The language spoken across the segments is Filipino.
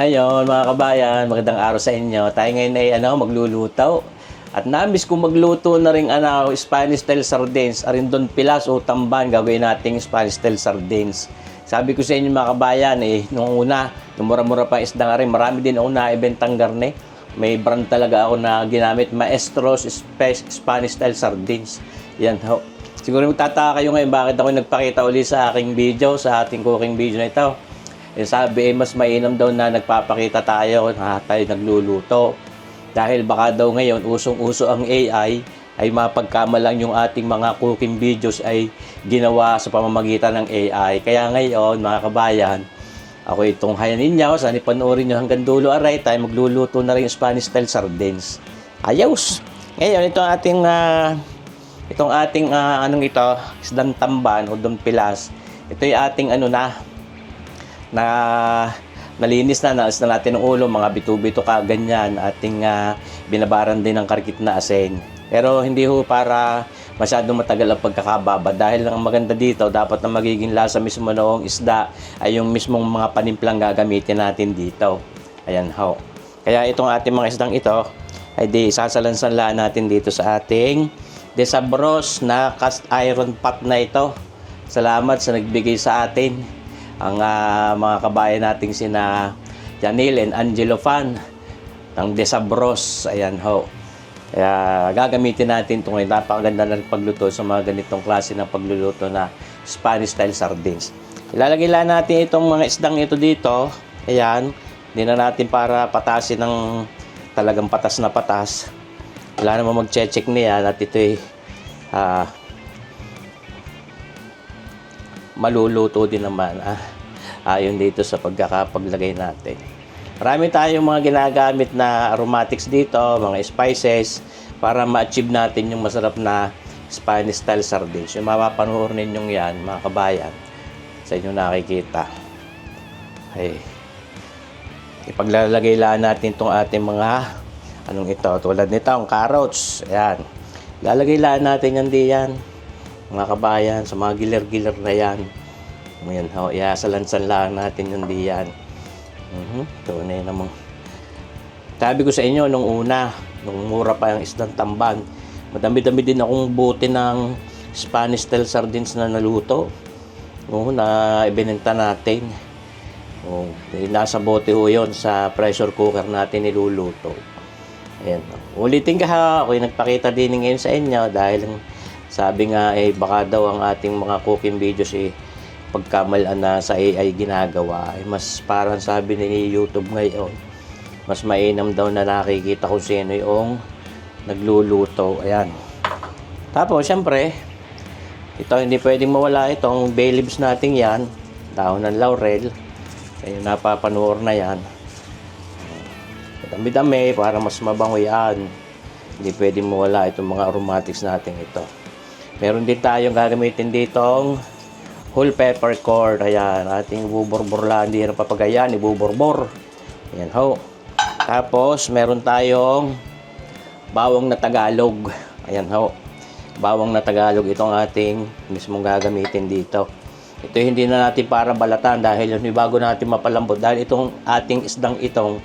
Ayun mga kabayan, magandang araw sa inyo. Tayo ngayon ay magluluto. At namiss kong magluto na rin Spanish style sardines. Arindon pilas o tamban, gagawin nating Spanish style sardines. Sabi ko sa inyo mga kabayan, nung una, mura-mura pa isda nga rin. Marami din ako naibentang garne. May brand talaga ako na ginamit, Maestros Spanish style sardines. Yan ho. Siguro magtataka kayo ngayon bakit ako nagpakita uli sa aking video, sa ating cooking video na ito. Sabi mas mainam daw na nagpapakita tayo na tayo nagluluto. Dahil baka daw ngayon usong-uso ang AI ay mapagkamalang yung ating mga cooking videos ay ginawa sa pamamagitan ng AI. Kaya ngayon mga kabayan, ako itong hayanin nyo, sana ipanoorin nyo hanggang dulo. Aray, tayo magluluto na rin Spanish style sardines. Ayos! Ngayon itong ating isdang tamban o dumpilas. Ito yung ating nalinis na, naalis na natin ang ulo, mga bito-bito ka, ganyan, ating binabaran din ng karikit na asin. Pero hindi ho para masyadong matagal ang pagkakababa dahil ang maganda dito, dapat na magiging lasa mismo noong isda ay yung mismong mga panimplang gagamitin natin dito. Ayan ho. Kaya itong ating mga isdang ito ay sasalansanlaan natin dito sa ating Desabros na cast iron pot na ito. Salamat sa nagbigay sa atin. Ang mga kabayan nating sina Janil and Angelo Fan ng Desabros. Ayan ho. Kaya gagamitin natin itong napakaganda na pagluto sa mga ganitong klase ng pagluluto na Spanish style sardines. Ilalagay lang natin itong mga isdang ito dito. Ayan. Hindi na natin para patasin ng talagang patas na patas. Wala naman mag-check niya at ito'y maluluto din naman ayon dito sa pagkakapaglagay natin. Marami tayong mga ginagamit na aromatics dito, mga spices para ma-achieve natin yung masarap na Spanish style sardines. Yung mapapanoorin ninyong yan mga kabayan sa inyo nakikita. Ay, ipaglalagay lang natin itong ating mga ito, tulad nito ang carrots. Ayan, lalagay lang natin yan diyan mga kabayan, sa mga giler-giler na yan. Ayan, iasalansan lang natin yung diyan. Ito na yun namang. Sabi ko sa inyo, nung una, nung mura pa yung isdang tamban, madami-dami din akong bote ng Spanish style sardines na naluto. Na ibinenta natin. Nasa bote ho yun, sa pressure cooker natin niluluto. Ayan. Ulitin ka ha, ako'y nagpakita din ngayon sa inyo dahil sabi nga baka daw ang ating mga cooking videos pagkamalan na sa AI ginagawa mas parang sabi ni YouTube ngayon mas mainam daw na nakikita kung sino yung nagluluto. Ayan. Tapos syempre ito hindi pwedeng mawala itong bay leaves natin yan, dahon ng laurel. Kaya napapanoorin na yan. Dami-dami para mas mabango yan. Hindi pwedeng mawala itong mga aromatics natin ito. Meron din tayong gagamitin ditong whole pepper cord. Ayan, ating ibuborbor lang. Hindi na papagayan, ibuborbor. Ayan ho. Tapos, meron tayong bawang na Tagalog. Ayan ho. Bawang na Tagalog. Itong ating mismong gagamitin dito. Ito hindi na natin para balatan dahil yun bago natin mapalambot. Dahil itong ating isdang itong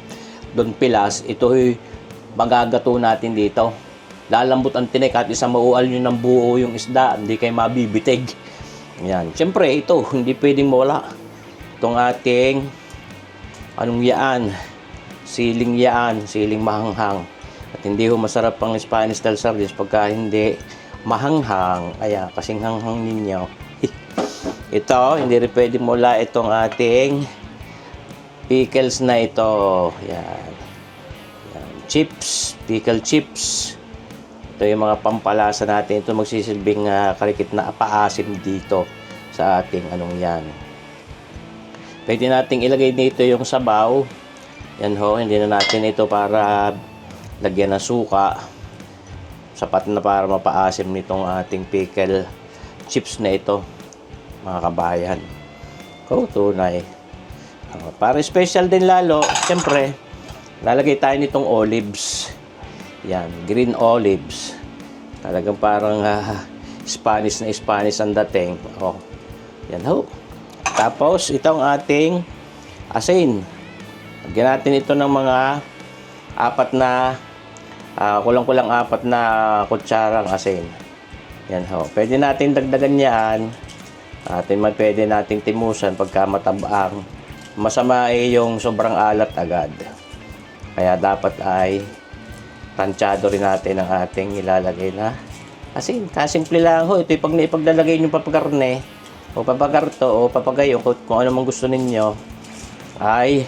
Don Pilas, ito'y magagato natin dito. Lalambot ang tinik at isang maual nyo ng buo yung isda, hindi kayo mabibitig. Yan. Siyempre, ito, hindi pwedeng mawala. Itong ating, siling mahanghang. At hindi ho masarap pang Spanish style sardines pagka hindi mahanghang. Ayan, kasing hanghang ninyo. Ito, hindi rin pwedeng mawala itong ating pickles na ito. Yan. Yan. Chips, pickle chips. Ito yung mga pampalasa natin. Ito magsisilbing karikit na paasim dito sa ating yan. Pwede nating ilagay dito yung sabaw. Yan ho, hindi na natin ito para lagyan ng suka. Sapat na para mapaasim nitong ating pickle chips na ito, mga kabayan. Tunay. Para special din lalo, siyempre, lalagay tayo nitong olives. Yan, green olives. Talagang parang Spanish na Spanish ang dating. Yan ho. Tapos, itong ating asin. Lagyan natin ito ng mga apat na kulang-kulang apat na kutsarang asin. Yan ho. Pwede natin dagdagan yan. Pwede nating timusan pagka matabang. Masama ay yung sobrang alat agad. Kaya dapat ay tansyado rin natin ang ating ilalagay na asin. Kasimple lang ho. Ito yung pag naipaglalagay nyo papakarne o papagarto o papagayo kung ano mang gusto ninyo ay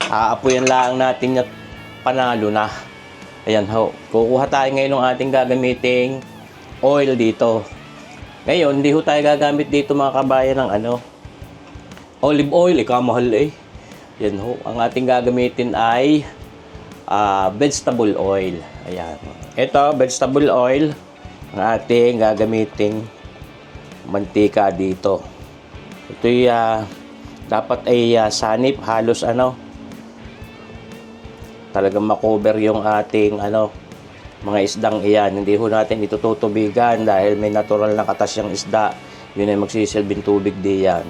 aapuyan lang natin at panalo na. Ayan ho. Kukuha tayo ngayon ng ating gagamiting oil dito. Ngayon, hindi ho tayo gagamit dito mga kabayan ng olive oil. Kamahal eh. Yan ho. Ang ating gagamitin ay vegetable oil. Ayan. Ito, vegetable oil. Ang ating gagamiting mantika dito. Ito dapat ay sanip. Halos talagang makover yung ating mga isdang iyan. Hindi ho natin ito tutubigan dahil may natural na katas yung isda. Yun ay magsisilbing tubig diyan.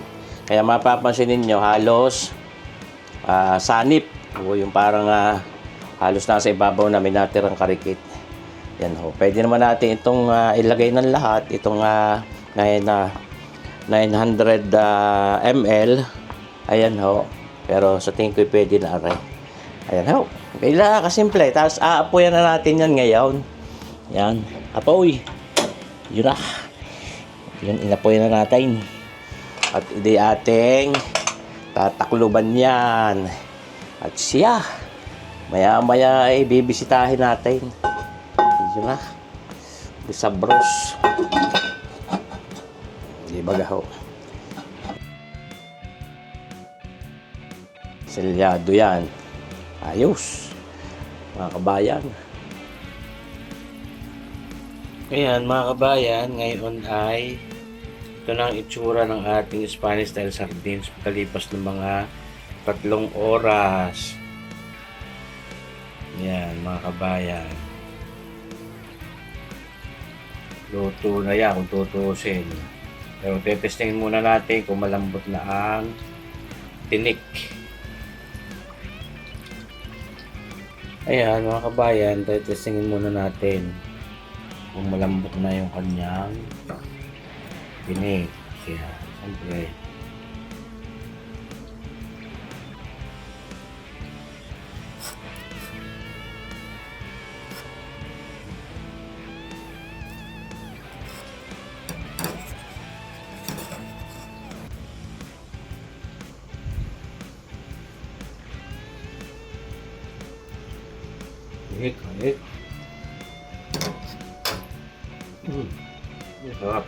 Kaya mapapansin ninyo halos sanip. O yung parang halos nasa ibabaw na may natirang karikit. Yan ho. Pwede naman natin itong ilagay ng lahat. Itong 900 ml. Ayan ho. Pero sa tingin ko pwede na rin. Ayan ho. Kaya kasimple. Tapos aapoyan na natin yan ngayon. Yan. Apoy. Yun na. Yun, inapoy na natin. At hindi ating tatakluban yan. At siya. Maya-maya ay bibisitahin natin. Yun na. Bisabros. Di ba gaho? Selyado yan. Ayos. Mga kabayan. Ayan mga kabayan, ngayon ay ito na ang itsura ng ating Spanish style sardines pagkalipas ng mga 3 oras. Ayan mga kabayan. Luto na yan kung tutusin. Pero tetestingin muna natin kung malambot na ang tinik. Ayan mga kabayan, tetestingin muna natin kung malambot na yung kanyang tinik. Kaya, siyempre, kahit. Sarap.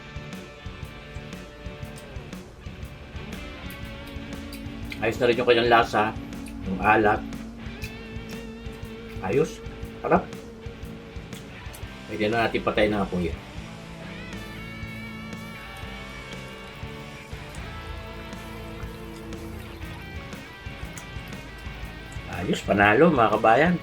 Ayos na rin yung kanyang lasa, yung alat. Ayos. Sarap. Pwede na natin patay na apoy. Ayos, panalo mga kabayan.